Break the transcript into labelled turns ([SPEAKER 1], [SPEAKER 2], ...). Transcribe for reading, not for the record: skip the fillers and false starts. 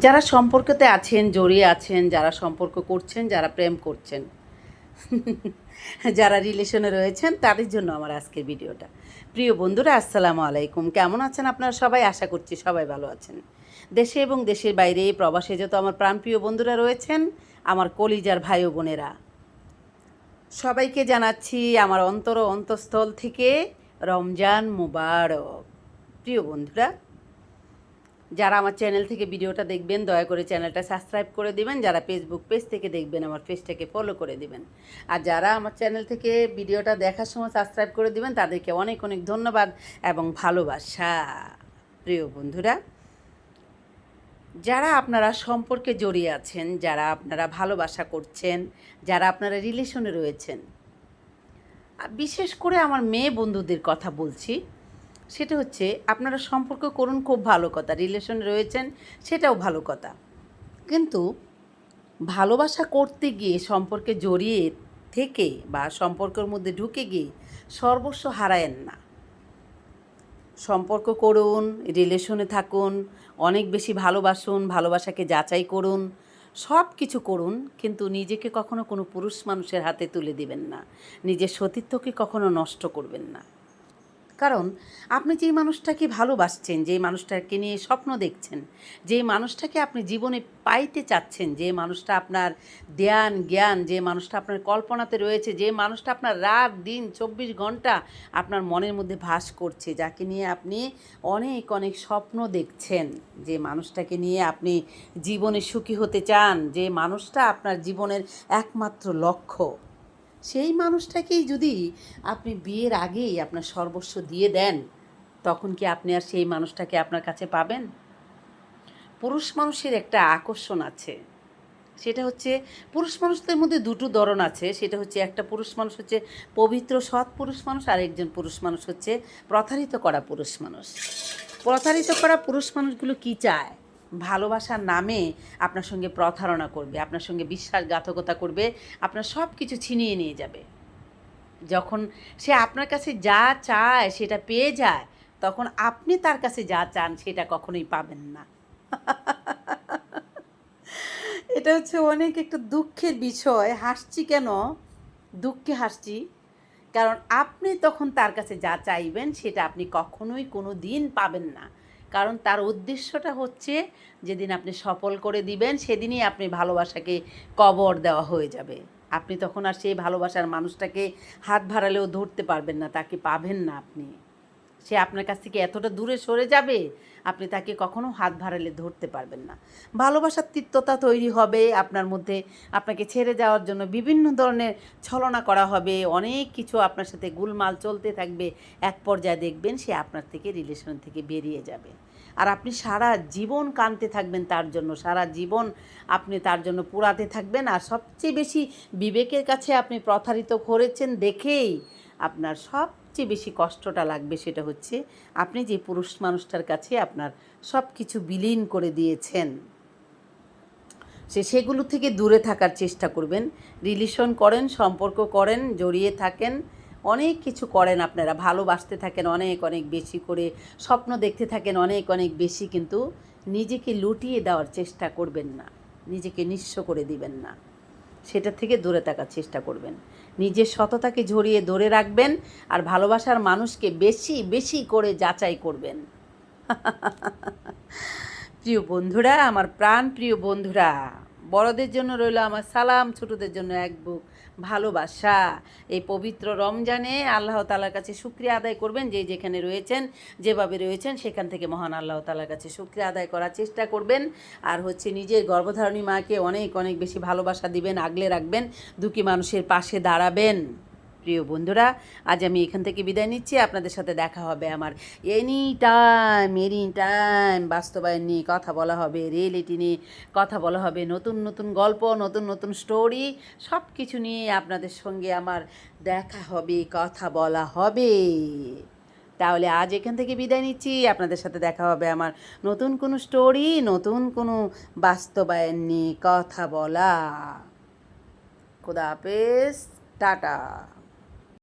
[SPEAKER 1] যারা সম্পর্কতে আছেন, জড়িয়ে আছেন, যারা সম্পর্ক করছেন, যারা প্রেম করছেন, যারা রিলেশনে রয়েছেন, তাদের জন্য আমার আজকের ভিডিওটা। প্রিয় বন্ধুরা, আসসালামু আলাইকুম। কেমন আছেন আপনারা সবাই? আশা করছি সবাই ভালো আছেন। দেশে এবং দেশের বাইরে প্রবাসে যত আমার প্রাণপ্রিয় বন্ধুরা রয়েছেন, আমার কলিজার ভাই ও বোনেরা, সবাইকে জানাচ্ছি আমার অন্তঃস্থল থেকে রমজান মুবারক। প্রিয় বন্ধুরা, যারা আমার চ্যানেল থেকে ভিডিওটা দেখবেন দয়া করে চ্যানেলটা সাবস্ক্রাইব করে দিবেন। যারা ফেসবুক পেজ থেকে দেখবেন আমার পেজটাকে ফলো করে দিবেন। আর যারা আমার চ্যানেল থেকে ভিডিওটা দেখার সময় সাবস্ক্রাইব করে দিবেন তাদেরকে অনেক অনেক ধন্যবাদ এবং ভালোবাসা। প্রিয় বন্ধুরা, যারা আপনারা সম্পর্কে জড়িয়ে আছেন, যারা আপনারা ভালোবাসা করছেন, যারা আপনারা রিলেশনে রয়েছেন, বিশেষ করে আমার মেয়ে বন্ধুদের কথা বলছি, সেটা হচ্ছে আপনারা সম্পর্ক করুন, খুব ভালো কথা। রিলেশনে রয়েছেন, সেটাও ভালো কথা। কিন্তু ভালোবাসা করতে গিয়ে সম্পর্কে জড়িয়ে থেকে বা সম্পর্কের মধ্যে ঢুকে গিয়ে সর্বস্ব হারায়েন না। সম্পর্ক করুন, রিলেশনে থাকুন, অনেক বেশি ভালোবাসুন, ভালোবাসাকে যাচাই করুন, সব কিছু করুন, কিন্তু নিজেকে কখনো কোনো পুরুষ মানুষের হাতে তুলে দিবেন না। নিজের সতীত্বকে কখনো নষ্ট করবেন না। কারণ আপনি যেই মানুষটাকে ভালোবাসছেন, যেই মানুষটাকে নিয়ে স্বপ্ন দেখছেন, যেই মানুষটাকে আপনি জীবনে পাইতে চাচ্ছেন, যে মানুষটা আপনার ধ্যান জ্ঞান, যে মানুষটা আপনার কল্পনাতে রয়েছে, যে মানুষটা আপনার রাত দিন 24 ঘন্টা আপনার মনের মধ্যে ভাস করছে, যাকে নিয়ে আপনি অনেক অনেক স্বপ্ন দেখছেন, যে মানুষটাকে নিয়ে আপনি জীবনে সুখী হতে চান, যে মানুষটা আপনার জীবনের একমাত্র লক্ষ্য, সেই মানুষটাকেই যদি আপনি বিয়ের আগেই আপনার সর্বস্ব দিয়ে দেন, তখন কি আপনি আর সেই মানুষটাকে আপনার কাছে পাবেন? পুরুষ মানুষের একটা আকর্ষণ আছে, সেটা হচ্ছে পুরুষ মানুষদের মধ্যে দুটো ধরন আছে। সেটা হচ্ছে একটা পুরুষ মানুষ হচ্ছে পবিত্র সৎ পুরুষ মানুষ, আর একজন পুরুষ মানুষ হচ্ছে প্রতারিত করা পুরুষ মানুষ। প্রতারিত করা পুরুষ মানুষগুলো কি চায়? ভালোবাসার নামে আপনার সঙ্গে প্রতারণা করবে, আপনার সঙ্গে বিশ্বাসঘাতকতা করবে, আপনার সব কিছু ছিনিয়ে নিয়ে যাবে। যখন সে আপনার কাছে যা চায় সেটা পেয়ে যায়, তখন আপনি তার কাছে যা চান সেটা কখনোই পাবেন না। এটা হচ্ছে অনেক একটা দুঃখের বিষয়। হাসছি কেন? দুঃখে হাসছি, কারণ আপনি তখন তার কাছে যা চাইবেন সেটা আপনি কখনোই কোনো দিন পাবেন না। কারণ তার উদ্দেশ্যটা হচ্ছে যেদিন আপনি সফল করে দিবেন সেদিনই আপনি ভালোবাসাকে কবর দেওয়া হয়ে যাবে। আপনি তখন আর সেই ভালোবাসার মানুষটাকে হাত বাড়ালেও ধরতে পারবেন না, তাকে পাবেন না আপনি। সে আপনার কাছ থেকে এতটা দূরে সরে যাবে, আপনি তাকে কখনো হাত বাড়ালে ধরতে পারবেন না। ভালোবাসার তিক্ততা তৈরি হবে আপনার মধ্যে, আপনাকে ছেড়ে যাওয়ার জন্য বিভিন্ন ধরনের ছলনা করা হবে, অনেক কিছু আপনার সাথে গুলমাল চলতে থাকবে। এক পর্যায়ে দেখবেন সে আপনার থেকে রিলেশন থেকে বেরিয়ে যাবে, আর আপনি সারা জীবন কাঁদতে থাকবেন তার জন্য, সারা জীবন আপনি তার জন্য পোড়াতে থাকবেন। আর সবচেয়ে বেশি বিবেকের কাছে আপনি প্রতারিত করেছেন দেখেই আপনার সবচেয়ে বেশি কষ্টটা লাগবে, সেটা হচ্ছে আপনি যে পুরুষ মানুষটার কাছে আপনার সব কিছু বিলীন করে দিয়েছেন, সেগুলো থেকে দূরে থাকার চেষ্টা করবেন। রিলেশন করেন, সম্পর্ক করেন, জড়িয়ে থাকেন, অনেক কিছু করেন, আপনারা ভালোবাসতে থাকেন অনেক অনেক বেশি করে, স্বপ্ন দেখতে থাকেন অনেক অনেক বেশি, কিন্তু নিজেকে লুটিয়ে দেওয়ার চেষ্টা করবেন না, নিজেকে নিঃস্ব করে দিবেন না, সেটা থেকে দূরে থাকার চেষ্টা করবেন। নিজের সততাকে ঝরিয়ে ধরে রাখবেন, আর ভালোবাসার মানুষকে বেশি বেশি করে যাচাই করবেন। প্রিয় বন্ধুরা, আমার প্রাণ প্রিয় বন্ধুরা, বড়দের জন্য রইল আমার সালাম, ছোটদের জন্য এক বুক ভালোবাসা। এই পবিত্র রমজানে আল্লাহ তাআলার কাছে শুকরিয়া আদায় করবেন, যে যেখানে রয়েছেন, যেভাবে রয়েছেন সেখান থেকে মহান আল্লাহ তাআলার কাছে শুকরিয়া আদায় করার চেষ্টা করবেন। আর হচ্ছে নিজের গর্ভধারণী মাকে অনেক অনেক বেশি ভালোবাসা দিবেন, আগলে রাখবেন, দুঃখী মানুষের পাশে দাঁড়াবেন। প্রিয় বন্ধুরা, আজ আমি এখান থেকে বিদায় নিচ্ছি। আপনাদের সাথে দেখা হবে আমার এনি টাইম বাস্তবায়ন নিয়ে কথা বলা হবে, রিয়েলিটি নিয়ে কথা বলা হবে, নতুন নতুন গল্প, নতুন নতুন স্টোরি, সব কিছু নিয়ে আপনাদের সঙ্গে আমার দেখা হবে, কথা বলা হবে। তাহলে আজ এখান থেকে বিদায় নিচ্ছি। আপনাদের সাথে দেখা হবে আমার নতুন কোনো স্টোরি, নতুন কোনো বাস্তবায়ন নিয়ে কথা বলা। খোদা হাফেজ, টাটা।